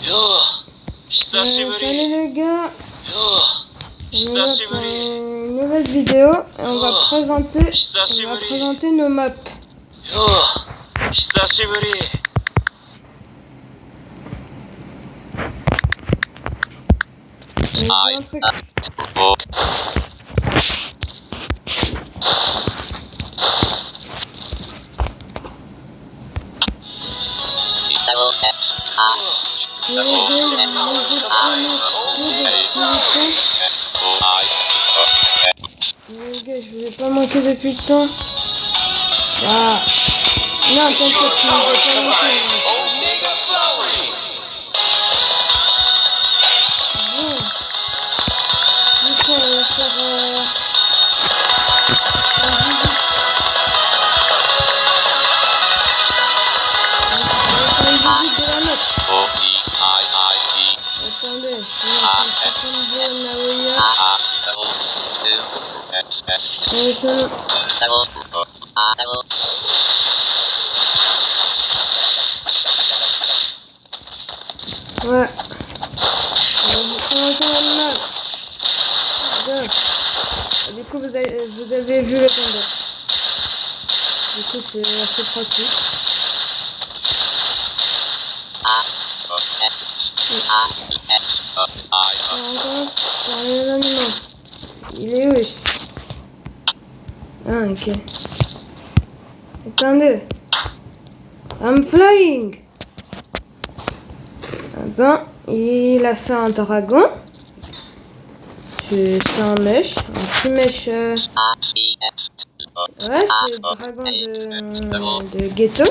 Salut les gars, on est là pour une nouvelle vidéo et on va présenter nos maps. Un truc. Les gars, je vous ai pas manqué depuis le temps. Ah. Non, t'inquiète, tu nous as pas manqué. Bon. Du coup, on va faire une visite de la map. Attendez, je vais mettre Naoya. Allez, c'est bon. Ouais. On va vous présenter la map. Du coup, vous avez vu le combat. Du coup, c'est assez pratique. Encore les animaux. Il est où? Ah, ok. Attendez. I'm flying. Ah ben, il a fait un dragon. C'est un mèche. Un petit mèche. Ouais, c'est le dragon de Ghetto.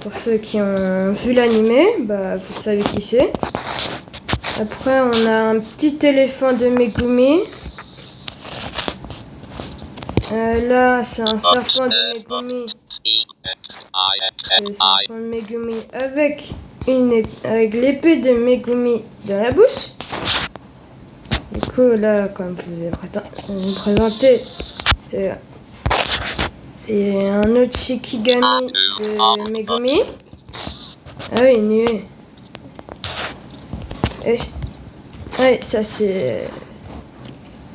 Pour ceux qui ont vu l'animé, bah vous savez qui c'est. Après, on a un petit éléphant de Megumi. Là, c'est un serpent de Megumi. C'est le serpent de Megumi avec l'épée de Megumi dans la bouche. Du coup, là, comme je vous ai présenté, c'est un autre Shikigami de Megumi. Ah oui, nuée. Ouais, ça c'est...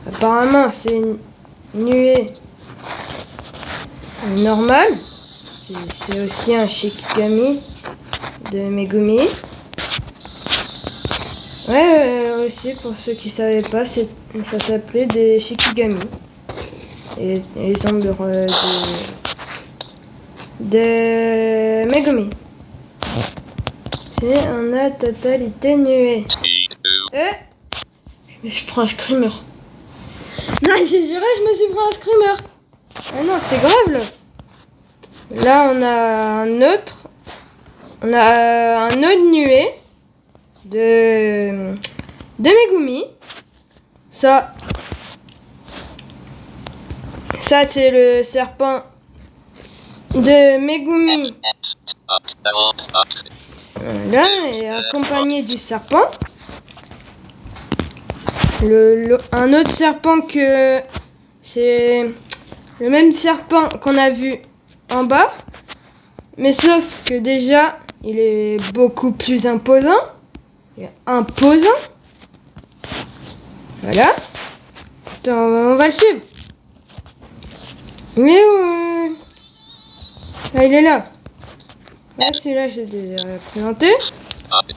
Apparemment, c'est une nuée normale. C'est aussi un Shikigami de Megumi. Ouais, aussi, pour ceux qui savaient pas, ça s'appelait des Shikigami. Et les ombres de Megumi. C'est en totalité nuée. Je me suis pris un screamer. Non, j'ai juré, je me suis pris un screamer. Ah non, c'est grave là. Là, on a un autre. On a un autre nuée de Megumi. Ça c'est le serpent de Megumi. Là, il est accompagné du serpent. Un autre serpent que c'est le même serpent qu'on a vu en bas, mais sauf que déjà il est beaucoup plus imposant. Il est imposant. Voilà. Attends, on va le suivre. Il est où? Ah, il est là. Là, celui-là, j'ai déjà présenté.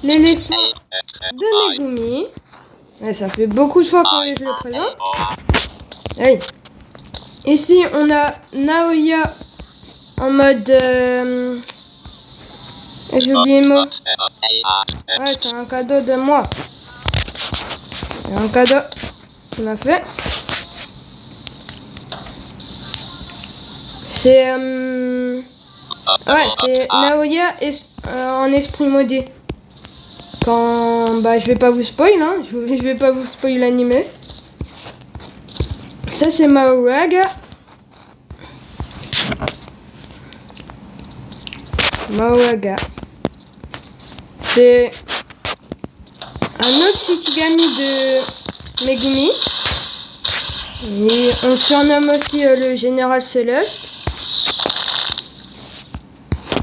L'éléphant de Megumi. Ouais, ça fait beaucoup de fois que je le présente. Allez. Ici, on a Naoya en mode... J'ai oublié le mot. Ouais, c'est un cadeau de moi. C'est un cadeau qu'il m'a fait. C'est... Ouais, c'est Naoya en esprit maudit. Quand... Bah, je vais pas vous spoil, hein. Je vais pas vous spoil l'animé. Ça, c'est Maoraga. Maoraga. C'est un autre Shikigami de Megumi. Et on surnomme aussi le général Céleste.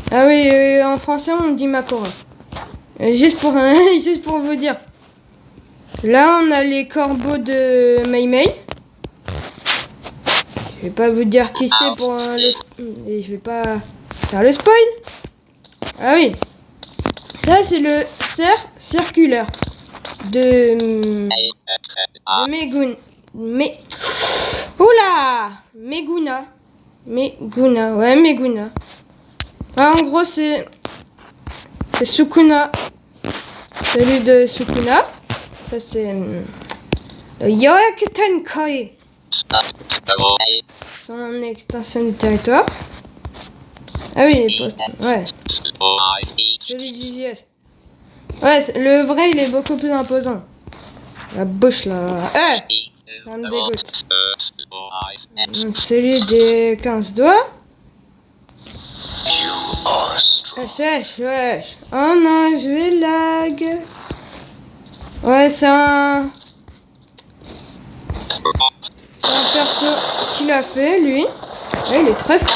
Ah oui, en français, on dit Makora. Juste pour vous dire. Là, on a les corbeaux de Mei Mei. Je vais pas vous dire qui c'est pour et je vais pas faire le spoil. Ah oui. Ça, c'est le cerf circulaire de Meguna. Oula! Meguna. Ouais, Meguna. Ah, en gros, c'est Sukuna. Celui de Sukuna. Ça, c'est Yoak Tenkoi. Son extension du territoire. Ah oui, les postes. Ouais. Celui du JS. Ouais, le vrai, il est beaucoup plus imposant. La bouche, là. Ça me dégoûte. Celui des 15 doigts. Wesh. Oh non, je vais lag. Ouais, c'est un perso qu'il a fait, lui. Ouais, il est très fort.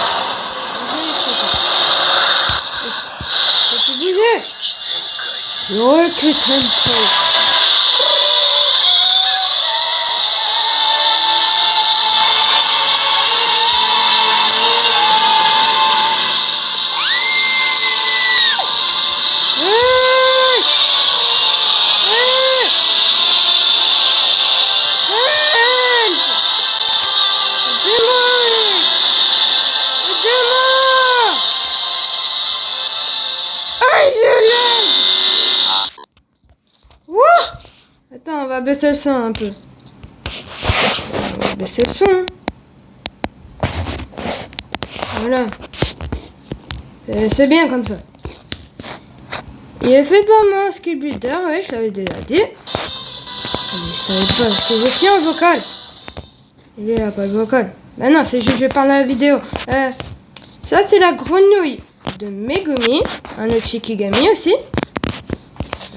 Faut te bouger. Attends, on va baisser le son un peu. On va baisser le son. Voilà. C'est bien comme ça. Il est fait par moi, Skill Builder, ouais, je l'avais déjà dit. Mais je savais pas, parce que je suis en vocal. Il est là, pas le vocal. Bah non, c'est juste je parle à la vidéo. Ça, c'est la grenouille de Megumi. Un autre Shikigami aussi.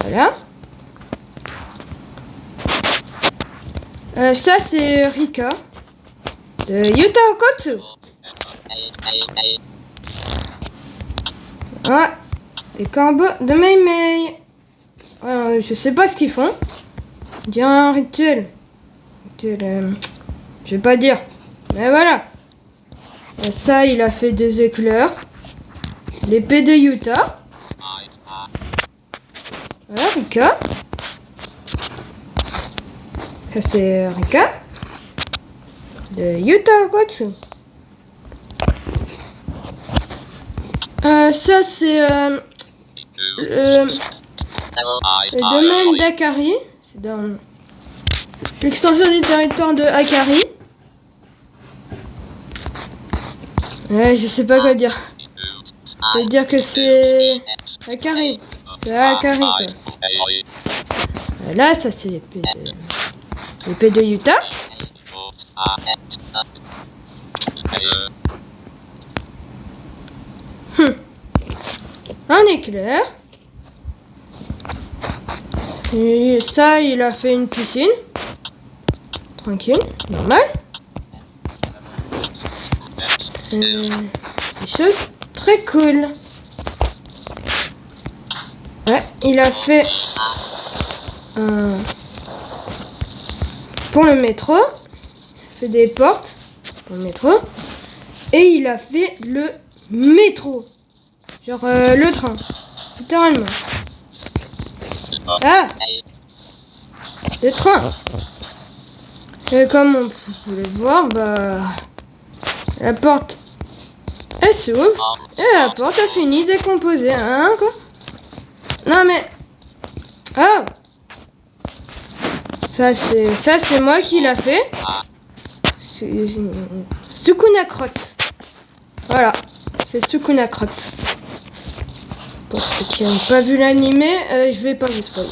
Voilà. Ça, c'est Rika. De Yuta Okotsu. Ouais. Les corbeaux de Mei Mei. Ouais, je sais pas ce qu'ils font. On dirait un rituel. Je vais pas dire. Mais voilà. Ça, il a fait des éclairs. L'épée de Yuta. Voilà, Rika. Ça, c'est Rika. De Yuta Okotsu. Ça, c'est le domaine d'Akari. C'est dans l'extension du territoire de Akari. Ouais, je sais pas quoi dire. Je veux dire que c'est Akari. C'est Akari, quoi. Là, ça, c'est l'épée de Yuta. Un éclair. Et ça, il a fait une piscine. Tranquille, normal. Des choses très cool. Ouais, il a fait pour le métro. Il a fait des portes pour le métro. Et il a fait le métro. Genre le train. Littéralement. Ah! Le train. Et comme on pouvait le voir, bah... La porte, elle s'ouvre. Et la porte a fini décomposée. Hein, quoi? Non, mais... Oh! Ça, c'est moi qui l'a fait. Sukuna Crotte. Voilà. C'est Sukuna Crotte. Pour ceux qui n'ont pas vu l'animé, je vais pas vous spoiler.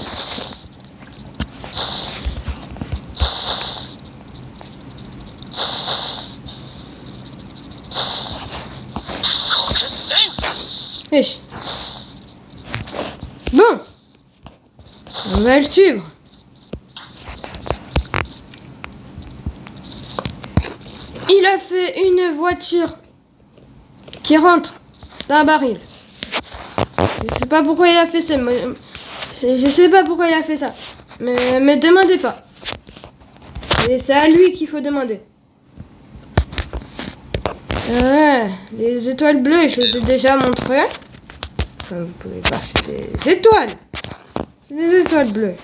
Wesh. Bon. On va le suivre. Il a fait une voiture qui rentre dans un baril. Je sais pas pourquoi il a fait ça. Je sais pas pourquoi il a fait ça. Mais me demandez pas. Et c'est à lui qu'il faut demander. Ouais, les étoiles bleues, je les ai déjà montrées. Comme vous pouvez voir, c'est des étoiles. C'est des étoiles bleues.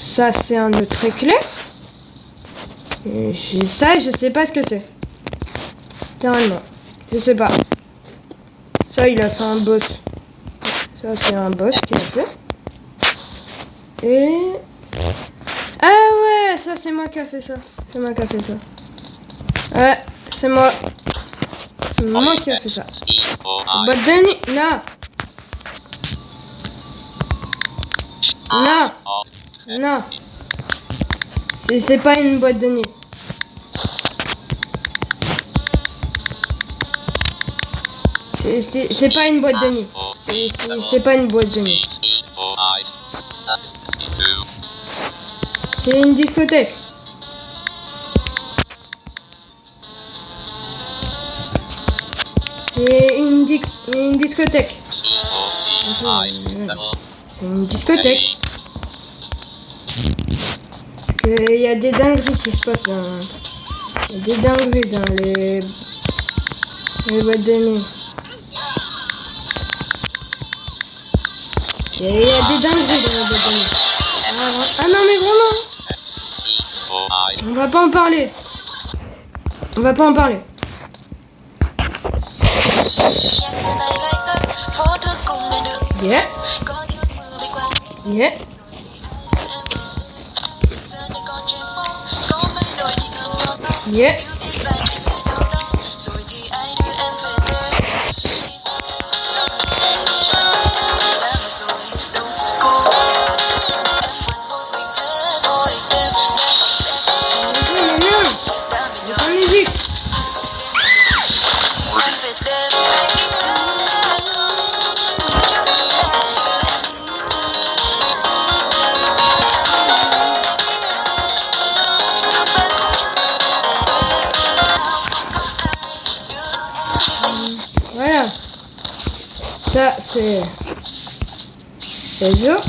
Ça, c'est un nœud très clair. Et ça, je sais pas ce que c'est. Littéralement. Je sais pas. Ça, il a fait un boss. Ça, c'est un boss qu'il a fait. Et... Ah ouais, ça, c'est moi qui a fait ça. C'est moi qui a fait ça. Ouais, c'est moi. C'est moi qui a fait ça. Boîte de nuit. Non. Non. Non. C'est pas une boîte de nuit. C'est pas une boîte de nuit. C'est pas une boîte de nuit. C'est une discothèque. C'est une discothèque. C'est une discothèque. Parce qu'il y a des dingueries qui se passent dans... Il y a des dingueries dans les boîtes de nuit. Il y a des dingueries dans les boîtes de nuit. Ah non mais vraiment. On va pas en parler. On va pas en parler. Yeah. Yeah. Yeah. Voilà. Ça, c'est dur.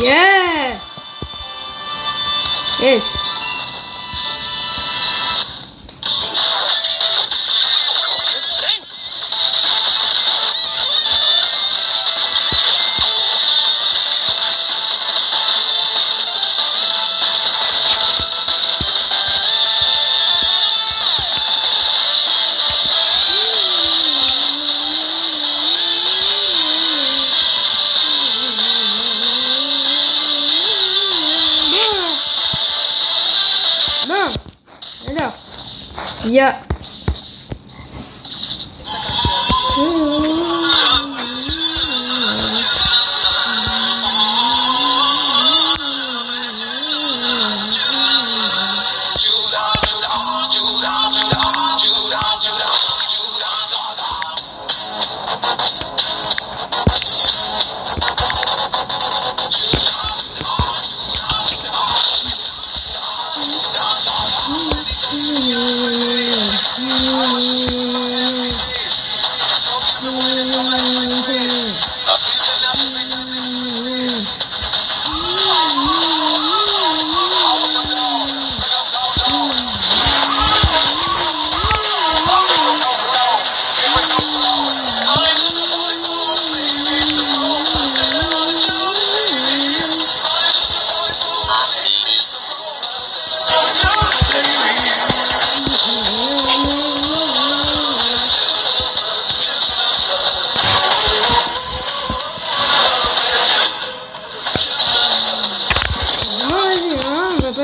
Yeah. Yes. Bon, alors, il y a...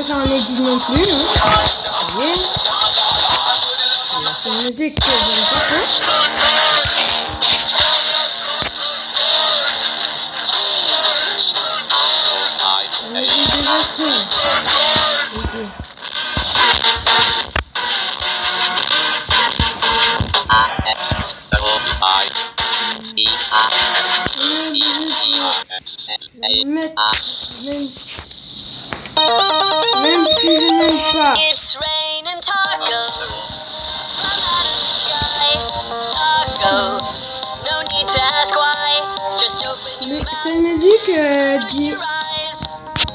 Faire un edit non plus, hein. Voyez. C'est une musique que j'aime pas trop. Même si je n'aime pas. It's raining tacos. Cette musique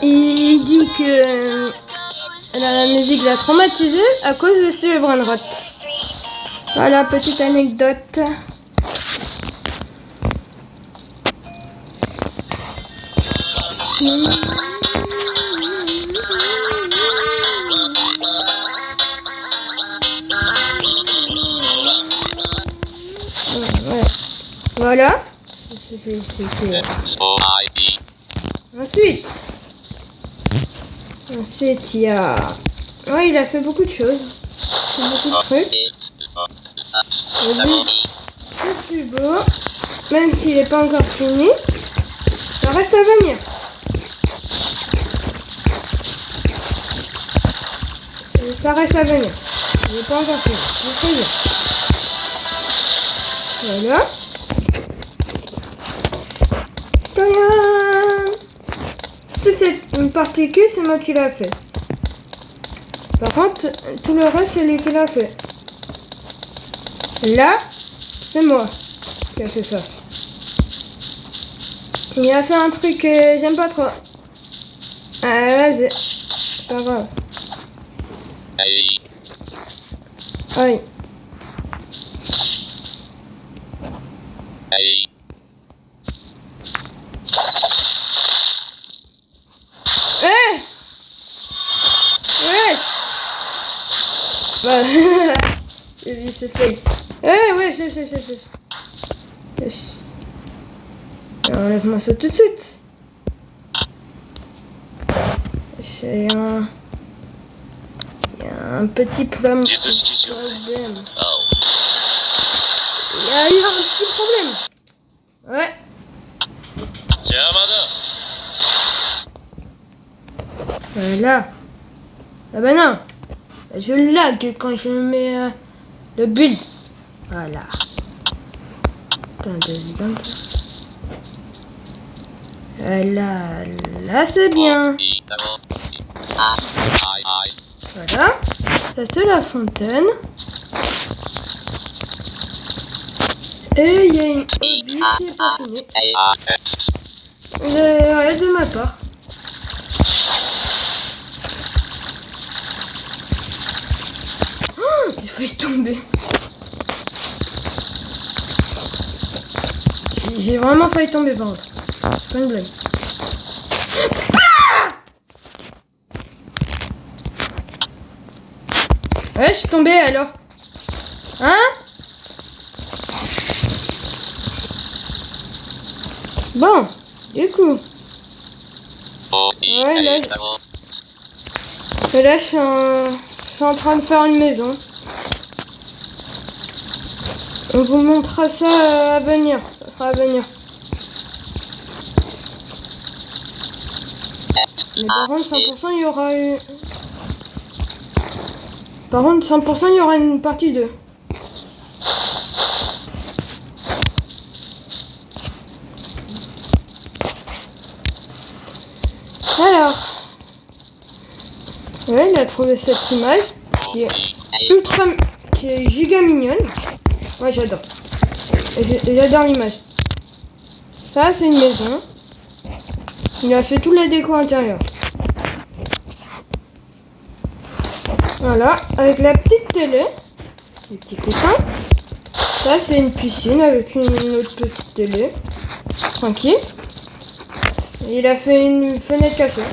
il dit que la musique l'a traumatisé à cause de ce brain rot. Voilà, petite anecdote. Ouais. Voilà. C'était... Ensuite, il y a... Ouais, il a fait beaucoup de choses. Beaucoup de trucs. Le plus beau, même s'il n'est pas encore fini, ça reste à venir. Ça reste à venir. Il n'est pas encore fini. Je préviens. Voilà. Toute cette partie qui, c'est moi qui l'a fait. Par contre, tout le reste, c'est lui qui l'a fait. Là, c'est moi qui a fait ça. Il a fait un truc que j'aime pas trop. Vas-y. C'est pas grave. Aïe. C'est fait. Ouais, enlève-moi ça tout de suite. Il y a un petit problème. Il y a eu un petit problème. Ouais. Voilà. Ah bah non. Je lag quand je mets le build. Voilà. Attends 2 secondes. Là c'est bien. Voilà. Ça c'est la fontaine. Et il y a une obus qui est pas finie. Ouais, de ma part. J'ai failli tomber. J'ai vraiment failli tomber par contre. C'est pas une blague. Ouais, je suis tombée alors. Hein? Bon, du coup. Ouais, là je suis en train de faire une maison. On vous montrera ça à venir. Ça sera à venir. Mais par contre, 100% il y aura eu... Par contre, 100% il y aura une partie 2. Alors... Ouais, il a trouvé cette image qui est ultra... qui est giga mignonne. Ouais, j'adore. J'adore l'image. Ça, c'est une maison. Il a fait toute la déco intérieure. Voilà, avec la petite télé. Les petits coussins. Ça, c'est une piscine avec une autre petite télé. Tranquille. Et il a fait une fenêtre cassée.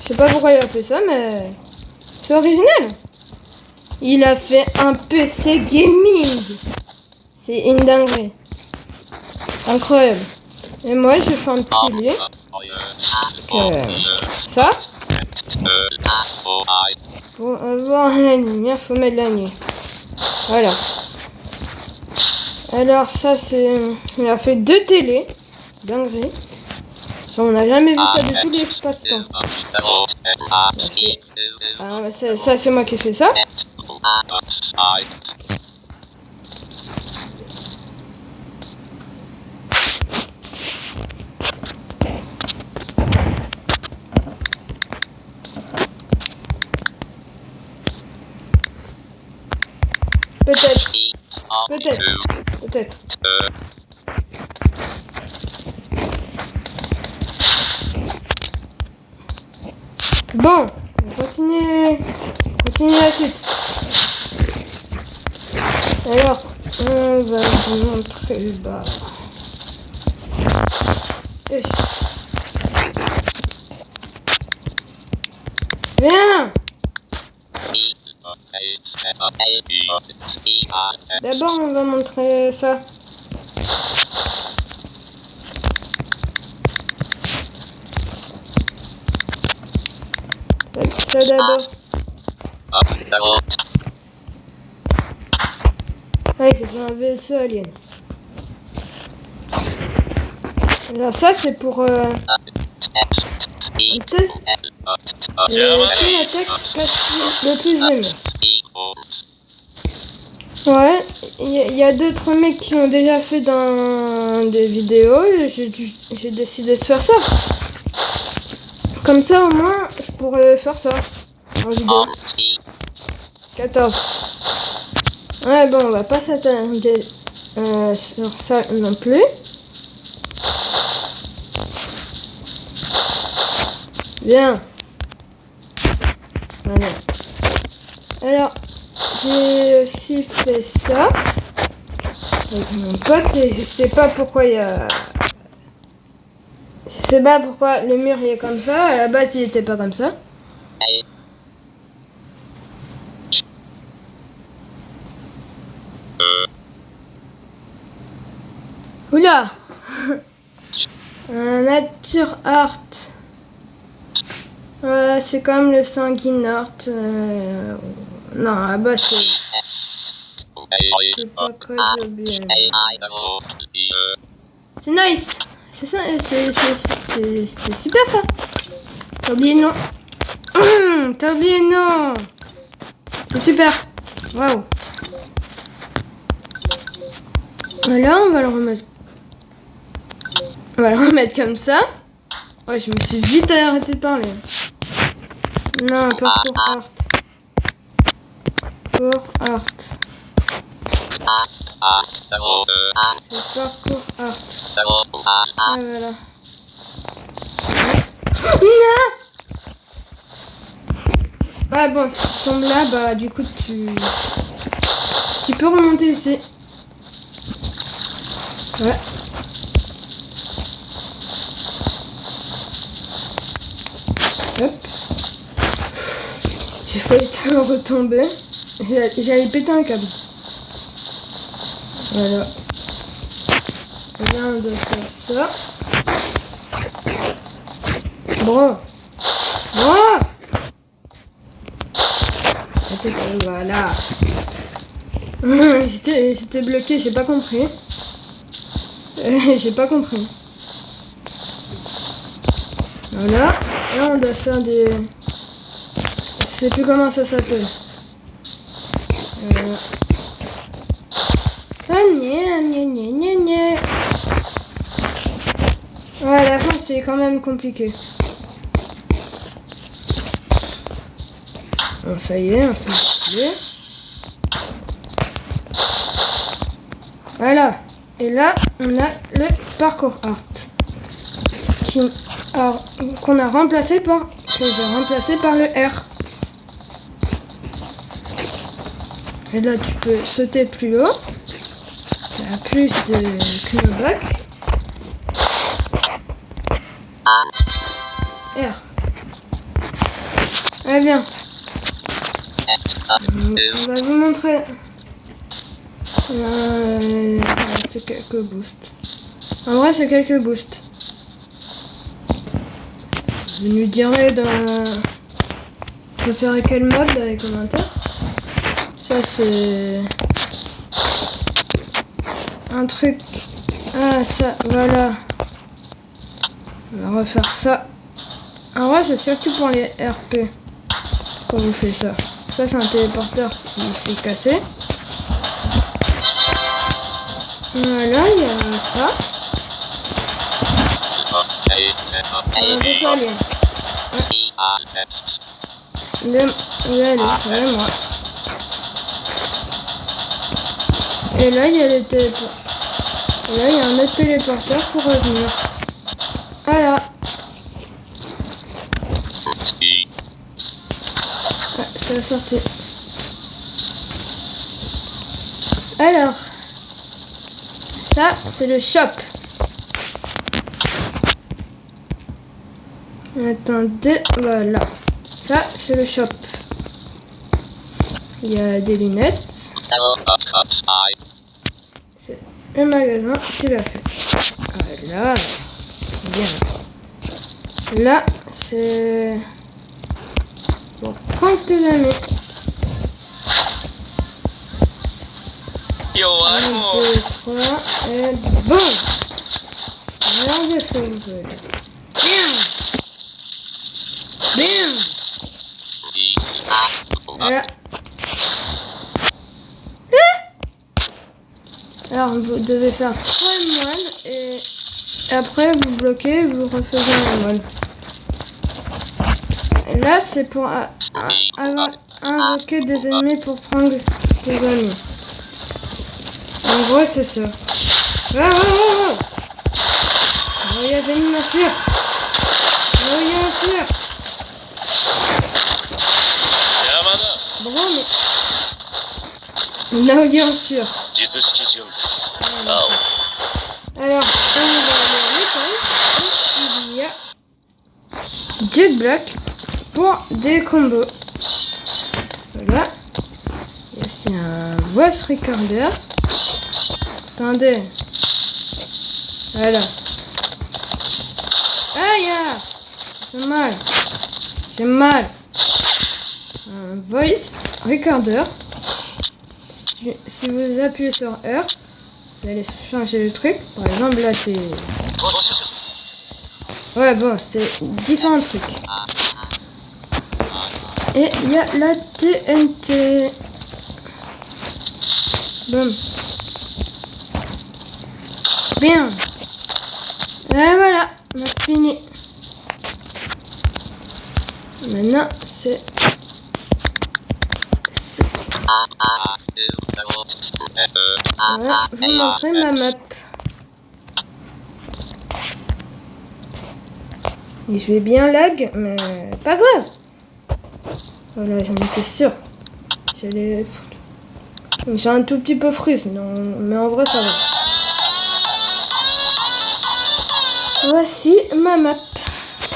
Je sais pas pourquoi il a fait ça, mais... c'est original. Il a fait un PC gaming. C'est une dinguerie. Incroyable. Et moi, je fais un petit lit. Ça. Pour avoir la lumière, faut mettre la nuit. Voilà. Alors ça, c'est... Il a fait 2 télés. Dinguerie. On n'a jamais vu ça de tous les passe-temps. Ça, c'est moi qui ai fait ça. Peut-être. peut-être. Bon, on va continuer la suite. Alors, on va vous montrer bah. Viens. D'abord, on va montrer ça. Ça d'abord. Ouais, j'ai fait un vaisseau alien. Alors ça, c'est pour le test. L'attaque le plus aimé. Ouais, il y a d'autres mecs qui l'ont déjà fait dans des vidéos et j'ai décidé de faire ça. Comme ça, au moins, je pourrais faire ça en vidéo. 14. Ouais, bon, on va pas s'attarder sur ça non plus. Bien. Voilà. Alors, j'ai aussi fait ça avec mon pote et je sais pas pourquoi il y a... Je sais pas pourquoi le mur il est comme ça, à la base il était pas comme ça. Oula. Un nature art. Ouais, c'est comme le sanguine art. Non, à la base c'est pas très bien. C'est nice. C'est ça, c'est super ça. T'as oublié le nom. T'as oublié le nom. C'est super. Waouh. Voilà, on va le remettre. On va le remettre comme ça. Ouais, je me suis vite arrêté de parler. Non, parcours art. Parcours art. C'est parcours art. Ah, voilà. Non. Ah bon, si tu tombes là, bah du coup tu peux remonter ici. Ouais. Hop. J'ai failli te retomber. J'allais péter un câble. Voilà. Là, on doit faire ça. Bro. Bro. Voilà. J'étais bloqué, j'ai pas compris. J'ai pas compris. Voilà. Là, on doit faire des... Je sais plus comment ça s'appelle. Voilà. Ah, gna. Ouais, à la fin, c'est quand même compliqué. Bon, ça y est, on s'est installé. Voilà. Et là, on a le parcours art. Qu'on a remplacé par... Que j'ai remplacé par le R. Et là, tu peux sauter plus haut. Tu as plus de knockback. R. Allez, bien. On va vous montrer. C'est quelques boosts. En vrai, c'est quelques boosts. Vous nous direz dans... Vous préférez quel mode dans les commentaires. Ça, c'est... un truc... Ah, ça, voilà. On va refaire ça. En vrai, c'est surtout pour les RP qu'on vous fait ça. Ça, c'est un téléporteur qui s'est cassé. Voilà, il y a ça. Un vaisseau alien. Ouais. Moi. Et là, il y a les téléporteurs. Là, il y a un autre téléporteur pour revenir. Voilà. Ah, ça a sorti. Alors, ça, c'est le shop. Attendez, voilà. Ça, c'est le shop. Il y a des lunettes. C'est le magasin, tu l'as fait. Voilà. Bien. Là, c'est pour prendre tes amis. 1, 2, 3, et bon. Regardez ce que vous pouvez faire. Bien. Bien. Voilà. Alors, vous devez faire 3 moines et après vous bloquez, vous refaisez un moine. Et là, c'est pour invoquer des ennemis pour prendre tes amis. En gros, c'est ça. Oh, il y a des mines à fuir. Oh, il y a un fuir. Bon, mais... Là où il y a un fuir. Alors, on va aller à l'étage. Il y a Jet Black pour des combos. Voilà. C'est un voice recorder. Attendez. Voilà. Aïe! J'ai mal. J'ai mal. Un voice recorder. Si vous appuyez sur R, vous allez changer le truc. Par exemple, là, c'est... Ouais, bon, c'est différents trucs. Et il y a la TNT. Bon. Bien. Et voilà, on a fini. Maintenant, c'est... Voilà, vous montrez ma map. Et je vais bien lag, mais pas grave. Voilà, j'en étais sûre. J'ai un tout petit peu frise, non, mais en vrai ça va. Voici ma map.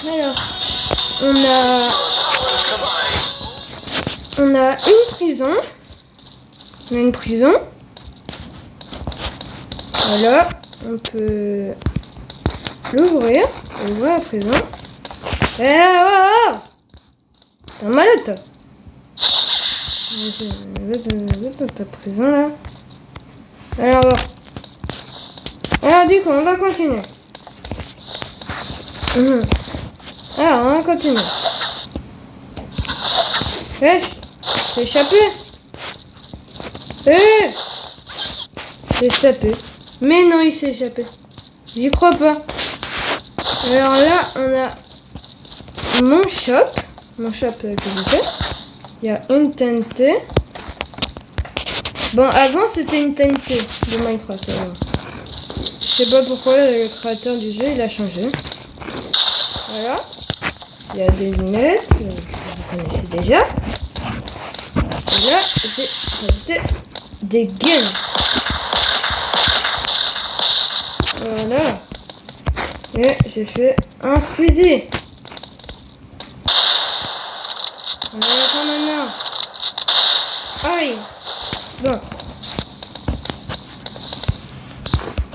Alors, on a une prison. On a une prison. Voilà, on peut l'ouvrir. Ouvrir la prison. Eh oh! T'es un malade, toi. Va dans ta prison, là. Alors, du coup, on va continuer. Alors, on va continuer. Wesh, t'es échappé. S'est échappé. Mais non, il s'est échappé. J'y crois pas. Alors là, on a mon shop. Mon shop que j'ai fait. Il y a une TNT. Bon, avant, c'était une TNT de Minecraft. Je sais pas pourquoi le créateur du jeu, il a changé. Voilà. Il y a des lunettes. Vous connaissez déjà. Et là, j'ai rajouté des gaines. Voilà. Et j'ai fait un fusil. On va le faire maintenant. Aïe. Bon.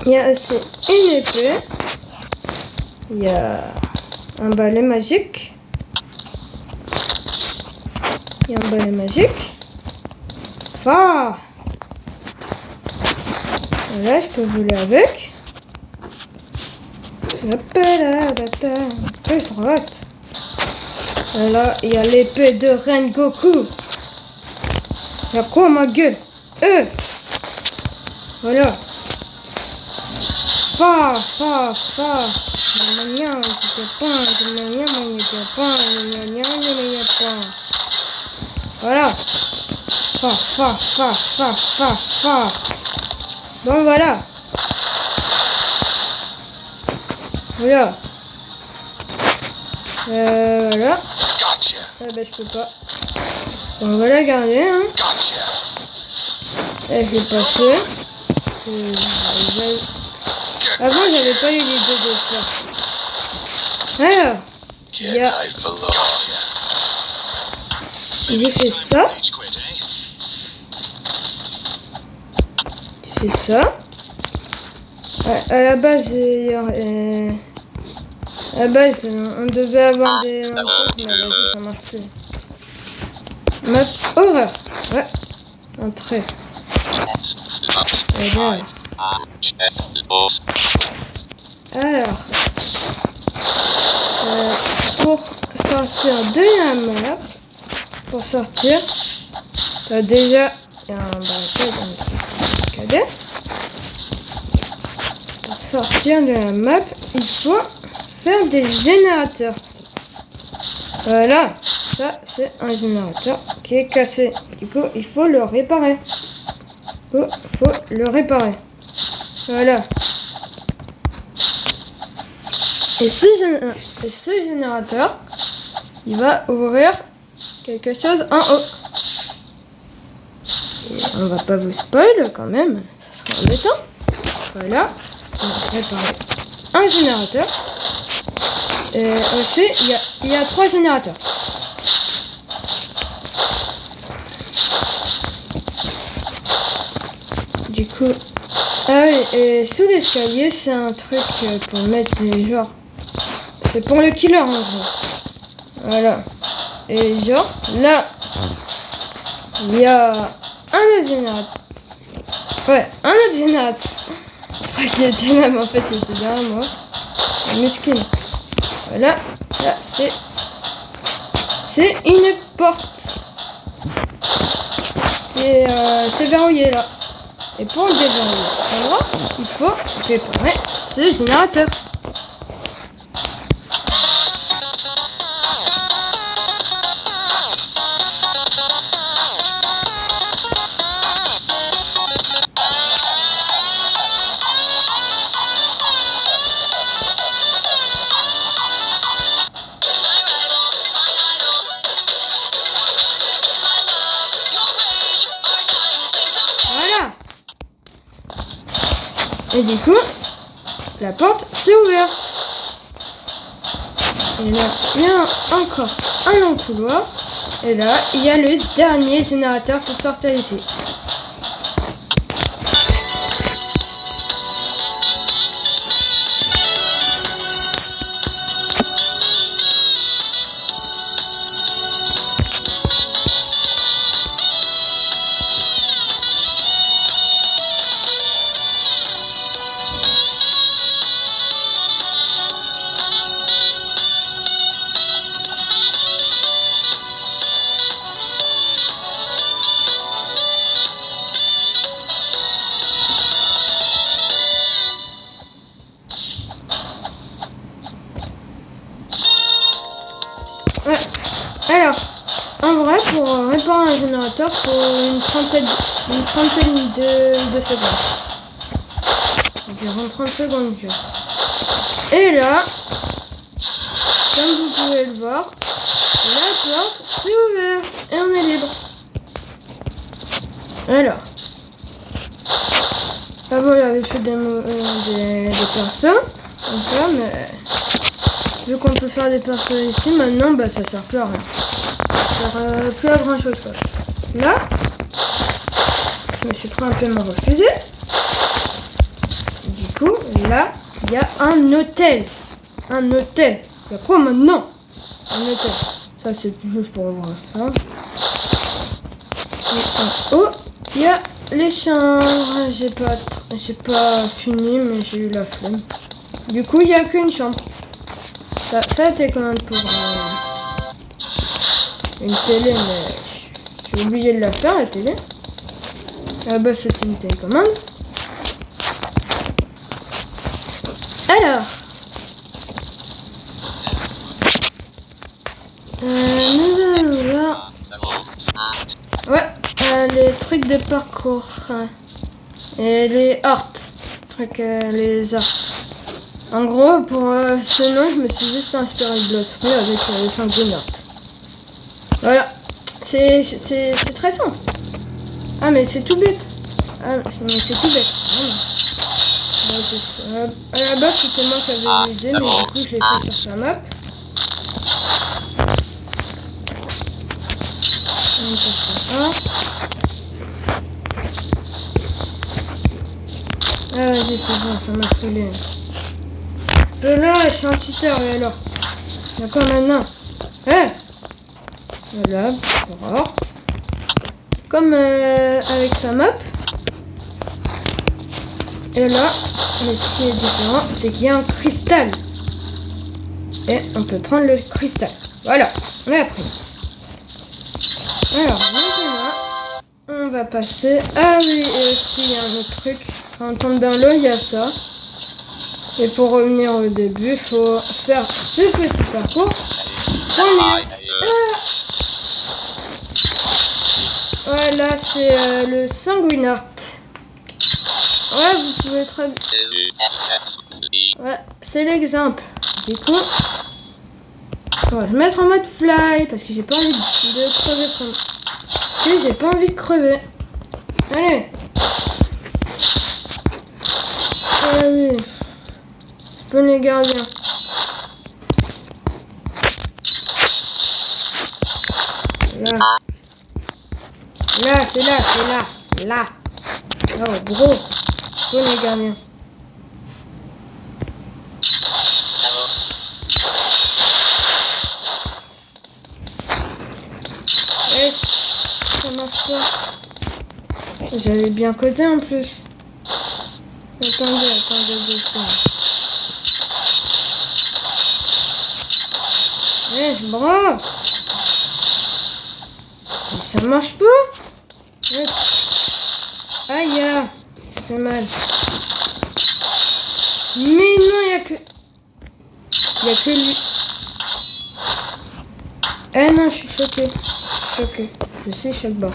Il y a aussi une épée. Il y a un balai magique. Il y a un balai magique. Fort. Là, je peux voler avec. Hop là, gauche, droite. Là, il y a l'épée de Rengoku. Il y a quoi, ma gueule? Voilà. Fort. Voilà. Fort. Bon, voilà. Voilà. Voilà. Ah bah je peux pas. On va la garder, hein. Et je vais passer. Avant j'avais pas eu l'idée de faire. Alors, il y a... J'ai fait ça. J'ai fait ça. À la base, on devait avoir des rencontres, mais vas-y, ça marche plus. Map horreur. Ouais. Entrée. Alors, pour sortir de la map, t'as déjà un barricade. Pour sortir de la map, il faut faire des générateurs. Voilà, ça c'est un générateur qui est cassé. Du coup, il faut le réparer. Voilà. Et ce générateur, il va ouvrir quelque chose en haut. Et on va pas vous spoil quand même, ça sera embêtant. Voilà, on va réparer un générateur. Et aussi, il y a 3 générateurs. Du coup, ah oui, et sous l'escalier, c'est un truc pour mettre des genres. C'est pour le killer en gros. Voilà. Et genre, là, il y a un autre générateur. Ouais, un autre générateur. Je crois qu'il était là, mais en fait, il était derrière moi. Muskin. Voilà. Là, c'est une porte. C'est verrouillé là. Et pour le déverrouiller cet endroit, il faut réparer ce générateur. Et du coup, la porte s'est ouverte. Et là, il y a encore un long couloir. Et là, il y a le dernier générateur pour sortir ici. Ouais. Alors, en vrai, pour réparer un générateur, il faut une trentaine de secondes. Environ 30 secondes. Et là, comme vous pouvez le voir, la porte s'est ouverte et on est libre. Alors, avant j'avais fait des persos, comme ça, mais vu qu'on peut faire des persos ici, maintenant bah ça sert plus à rien. Ça sert plus à grand chose quoi. Là, je me suis pris un peu mon refusé. Du coup, là, il y a un hôtel. Un hôtel. Il y a quoi maintenant? Un hôtel. Ça c'est juste pour voir ça. Et en haut, il y a les chambres. J'ai pas fini, mais j'ai eu la flemme. Du coup, il n'y a qu'une chambre. Ça a été commande pour une télé, mais j'ai oublié de la faire, la télé. Ah bah, c'était une télécommande. Alors, nous allons voir. Ouais, les trucs de parcours. Et les hortes. Les hortes. En gros, pour ce nom, je me suis juste inspiré de Bloodfruit avec le sanguinart. Voilà. C'est très simple. Ah, mais c'est tout bête. Ah, mais c'est tout bête. À la base, c'était moi qui avais l'idée, mais du coup, je l'ai fait sur sa map. On passe ça. Ah, vas-y, c'est bon, ça m'a saoulé. Je suis un tuteur, et alors? D'accord, maintenant. Voilà, d'accord. Comme avec sa map. Et là, mais ce qui est différent, c'est qu'il y a un cristal. Et on peut prendre le cristal. Voilà, on l'a appris. Alors, maintenant, on va passer... Ah oui, et aussi, il y a un autre truc. Quand on tombe dans l'eau, il y a ça. Et pour revenir au début, il faut faire ce petit parcours. Voilà, c'est le sanguinart. Ouais, vous pouvez très bien... Ouais, c'est l'exemple. Du coup, on va se mettre en mode fly, parce que j'ai pas envie de crever comme... J'ai pas envie de crever. Allez. Allez. Je peux les gardiens. Là. Là, c'est là, c'est là. Là. Oh, gros. Je peux les gardiens. Ça marche pas. J'avais bien codé en plus. Attendez 2 secondes. Bravo. Ça marche pas. Aïe, ça fait mal. Mais non, il y a que lui. Eh non, je suis choquée. Je suis choc-bord.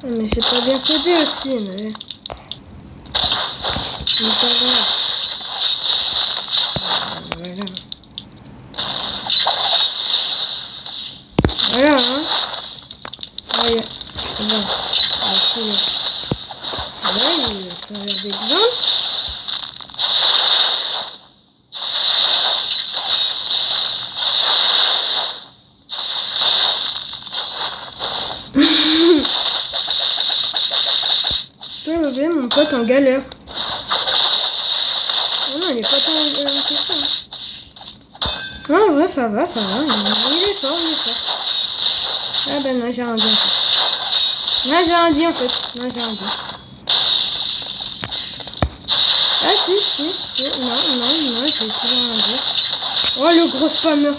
Mais j'ai pas bien codé aussi, mais pas grave. Voilà, hein. Allez, c'est bon. Là, il va servir d'exemple. Mon pote en galère. Oh non, il est pas tant en galère que ça. Non, en vrai, ça va. Il est fort. Ah ben non, j'ai rien dit en fait. Non, j'ai rien dit. Ah si. Non, j'ai toujours rien dit. Oh, le gros spammer.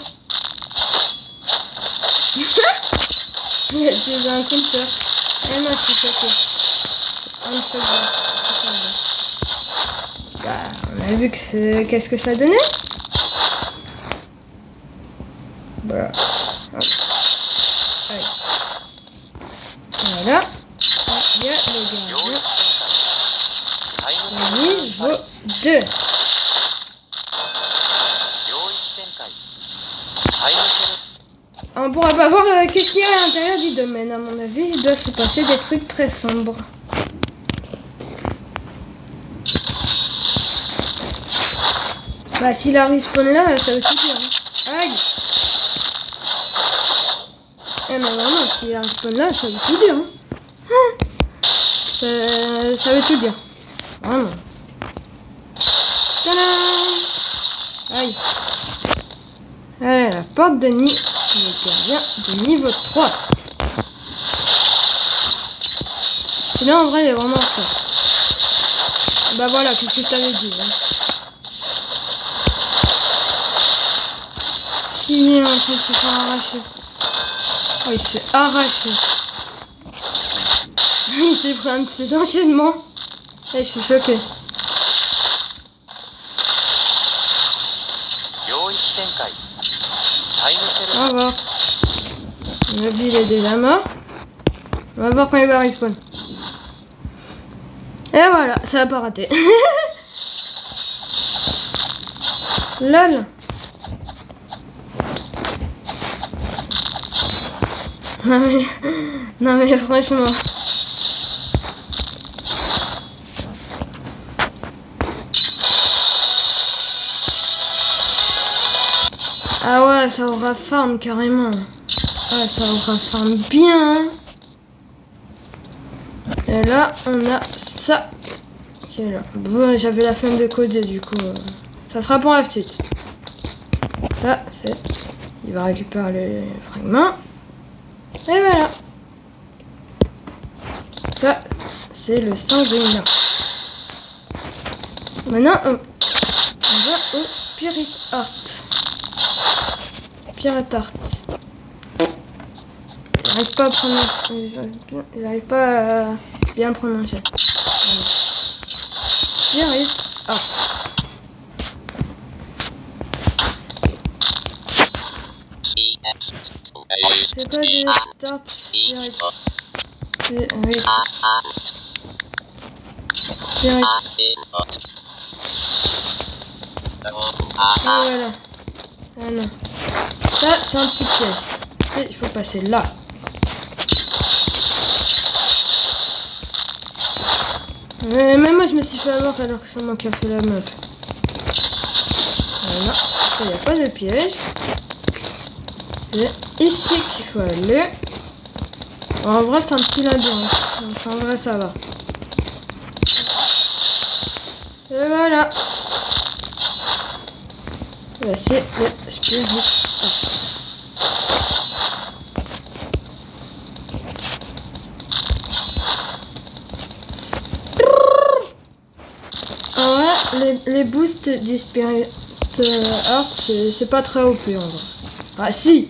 Il a déjà un counter. Eh non, je suis choquée. Bah, on a vu que qu'est-ce que ça donnait. Voilà. Voilà. Il y a le gardien. Niveau 2. On pourra pas voir qu'est-ce qu'il y a à l'intérieur du domaine. À mon avis, il doit se passer des trucs très sombres. Bah, s'il a respawn là, ça veut tout dire. Hein. Aïe! Eh, mais vraiment, s'il a respawn là, ça veut tout dire. Hein. Ça veut tout dire. Vraiment. Tadam! Aïe. Allez, la porte de nid. Le gardien de niveau 3. Sinon, en vrai, il est vraiment fort. Bah voilà, qu'est-ce que je t'avais dit. Hein. 6000 en plus, il s'est arraché. Oh, il s'est arraché. Il s'est pris un de ses enchaînements. Et je suis choquée. On va voir. On a vu, il est déjà mort. On va voir quand il va respawn. Et voilà, ça a pas raté. LOL. Non mais franchement. Ah ouais, ça aura farm carrément. Ah, ça aura farm bien. Et là, on a ça. Qui est là. Bon, j'avais la flemme de coder du coup. Ça sera pour la suite. Ça, c'est... Il va récupérer les fragments. Et voilà. Ça, c'est le sanguin. Maintenant, on va au Spirit Heart. Spirit Heart. J'arrive pas à prononcer. J'arrive pas à bien le prononcer. Spirit Heart. C'est pas du start Spirit. C'est avec Spirit. Et voilà. Ah non. Ça, c'est un petit piège. Et il faut passer là. Même moi, je me suis fait avoir alors que ça manquait un peu la map. Voilà. Il n'y a pas de piège. C'est ici qu'il faut aller. En vrai, c'est un petit labyrinthe. Donc, en vrai, ça va. Et voilà. Là, c'est le Spirit Heart. En vrai, les boosts du Spirit Heart, c'est pas très OP en vrai. Ah si,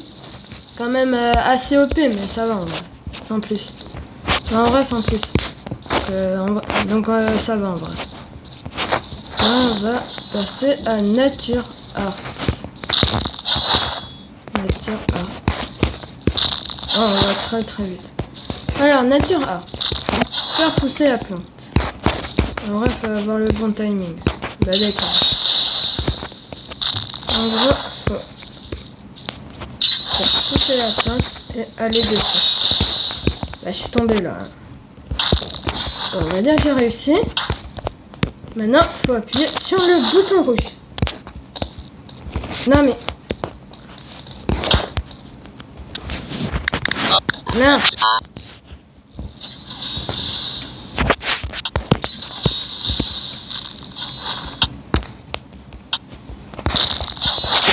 quand même assez OP, mais ça va en vrai. Sans plus. Mais en vrai, sans plus. Donc ça va en vrai. Là, on va passer à Nature Heart. Nature Heart. Oh, on va très très vite. Alors, Nature Heart. Faire pousser la plante. En vrai, il faut avoir le bon timing. Bah d'accord. En gros, faut faire pousser la plante et aller dessus. Bah, je suis tombée là. Bon, on va dire que j'ai réussi. Maintenant, il faut appuyer sur le bouton rouge. Non mais... Non.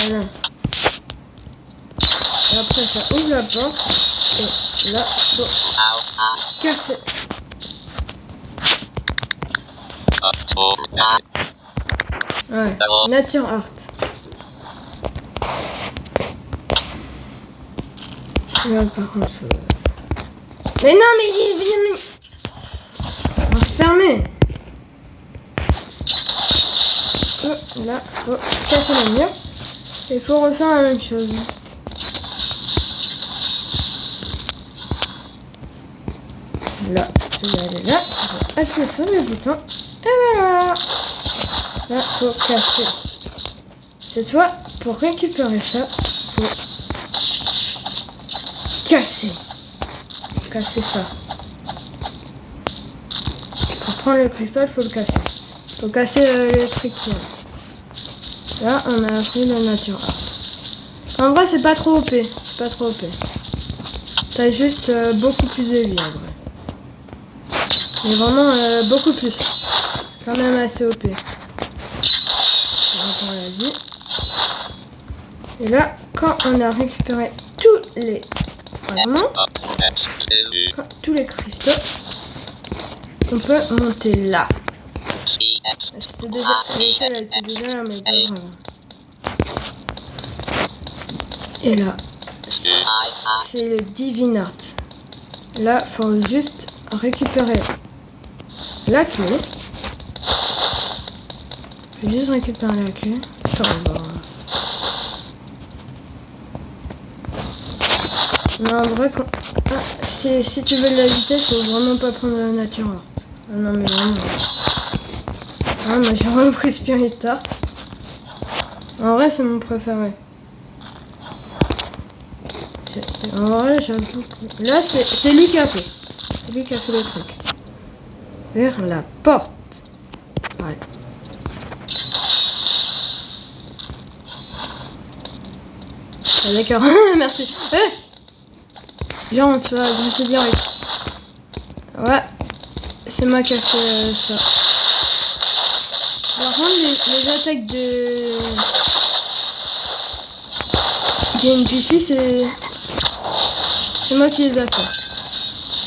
Voilà. Et après, ça ouvre la porte. Et là, faut casser. Ouais, Nature Heart. Là, par contre... Mais non, mais il vient... On va se fermer. Là, faut casser le mur. Il faut refaire la même chose. Là, je vais aller là. Je vais appuyer sur le bouton. Et voilà. Là, faut casser. Cette fois, pour récupérer ça, faut casser. Casser ça. Pour prendre le cristal, faut le casser. Faut casser le truc qui est là. Là, on a appris la Nature Heart. En vrai, c'est pas trop OP. C'est pas trop OP. T'as juste beaucoup plus de vie en vrai. Mais vraiment beaucoup plus. Quand même assez OP. Par rapport à la vie. Et là, quand on a récupéré tous les fragments, tous les cristaux, on peut monter là. C'était déjà, elle était déjà là, mais pas grave. Et là, c'est le Divine Heart. Là, faut juste récupérer la clé. Je vais juste récupérer la clé. Attends, on va... Non, en vrai, si tu veux de la vitesse, faut vraiment pas prendre la Nature Heart. Ah non, mais vraiment. Ah, moi j'ai vraiment pris Spirit Heart. En vrai, c'est mon préféré. En vrai, j'avoue que... Là, c'est lui qui a fait. C'est lui qui a fait le truc. Vers la porte. Ouais. Ah, d'accord. Merci. Viens, tu vas glisser direct. Ouais. C'est moi qui a fait ça. Par contre, les attaques de NPC, c'est moi qui les ai fait.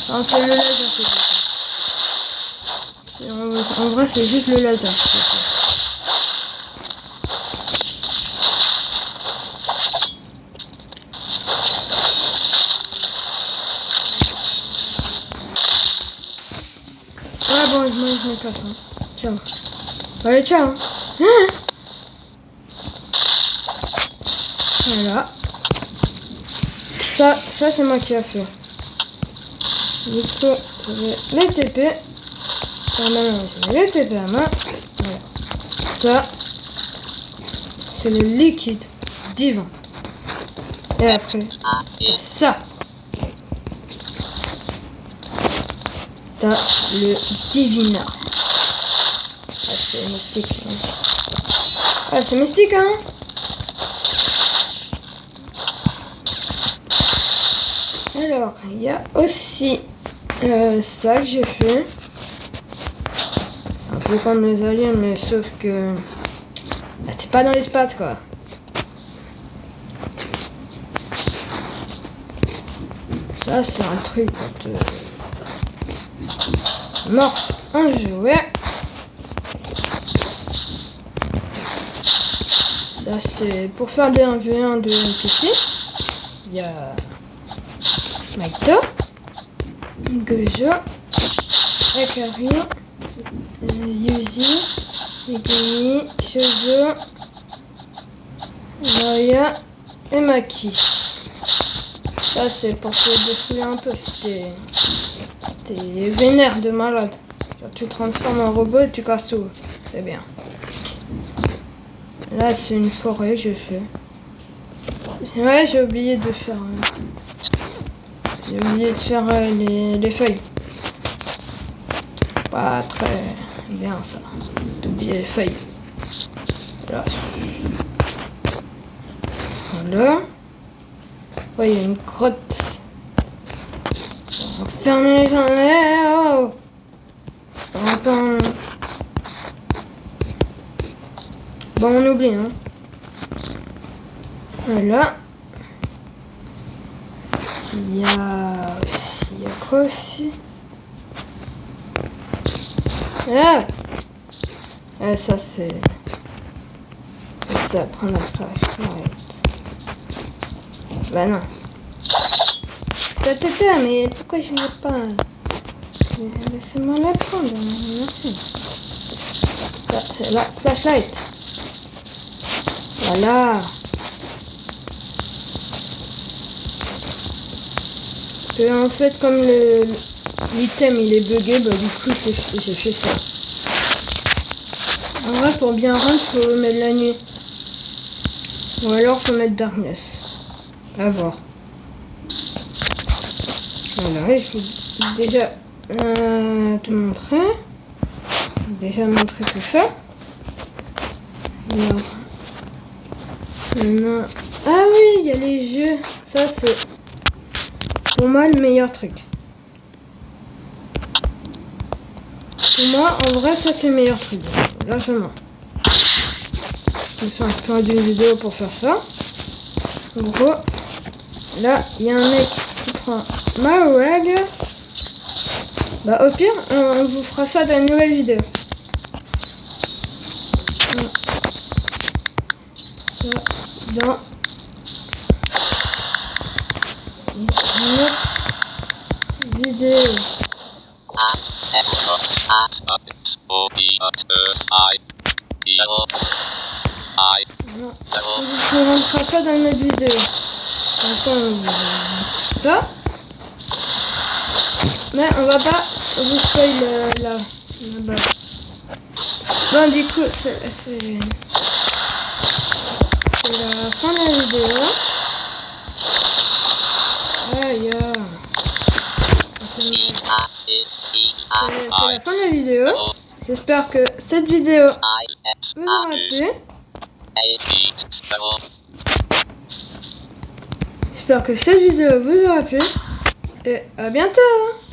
Alors, c'est le laser que j'ai fait. En vrai, c'est juste le laser. Ouais, bon, je me casse. Hein. Ciao. Allez, ciao. Voilà. Ça c'est moi qui a fait. Du coup, je vais les TP. Les TP à main. Voilà. Ça, c'est le liquide divin. Et après, t'as ça. T'as le divinar. Ah, c'est mystique. Ah, c'est mystique, hein. Alors, il y a aussi ça que j'ai fait. C'est un peu comme les aliens, mais sauf que c'est pas dans l'espace, quoi. Ça, c'est un truc quand mort un jouet. Ça, c'est pour faire des 1v1 de NPC. Il y a Maito, Gojo, Akari, Yuzi, Megumi, Shoujo, Raya et Maki. Ça, c'est pour te défouler un peu. C'était vénère de malade. Tu te transformes en robot et tu casses tout. C'est bien. Là, c'est une forêt que j'ai fait. Ouais, j'ai oublié de faire... J'ai oublié de faire les feuilles. Pas très bien, ça. D'oublier les feuilles. Là. Voilà. Ouais, il y a une grotte. On va fermer les gens. Oh, bon, on oublie, hein. Voilà. Il y a quoi aussi? Ça c'est... Ça prend la flashlight. Bah non. Mais pourquoi je n'ai pas... Laissez-moi la prendre, merci. C'est la flashlight. Voilà. Et en fait, comme l'item il est bugué, bah du coup j'ai fait ça. En vrai, pour bien rendre, faut mettre la nuit. Ou alors faut mettre darkness. À voir. Voilà, je vais déjà te montrer. Déjà montré tout ça. Alors, maintenant... Ah oui, il y a les jeux. Ça c'est pour moi le meilleur truc. Pour moi, en vrai, ça c'est le meilleur truc. Largement. Je me suis inspiré d'une vidéo pour faire ça. En gros, là, il y a un mec qui prend ma rag. Bah au pire, on vous fera ça dans une nouvelle vidéo. Dans une autre vidéo. Non, on vous fera ça dans une autre vidéo. Donc on vous montre ça. Mais on va pas vous spoiler là-bas. Bon, du coup, c'est... c'est la fin de la vidéo. Aïe. C'est la fin de la vidéo. J'espère que cette vidéo vous aura plu. J'espère que cette vidéo vous aura plu. Et à bientôt.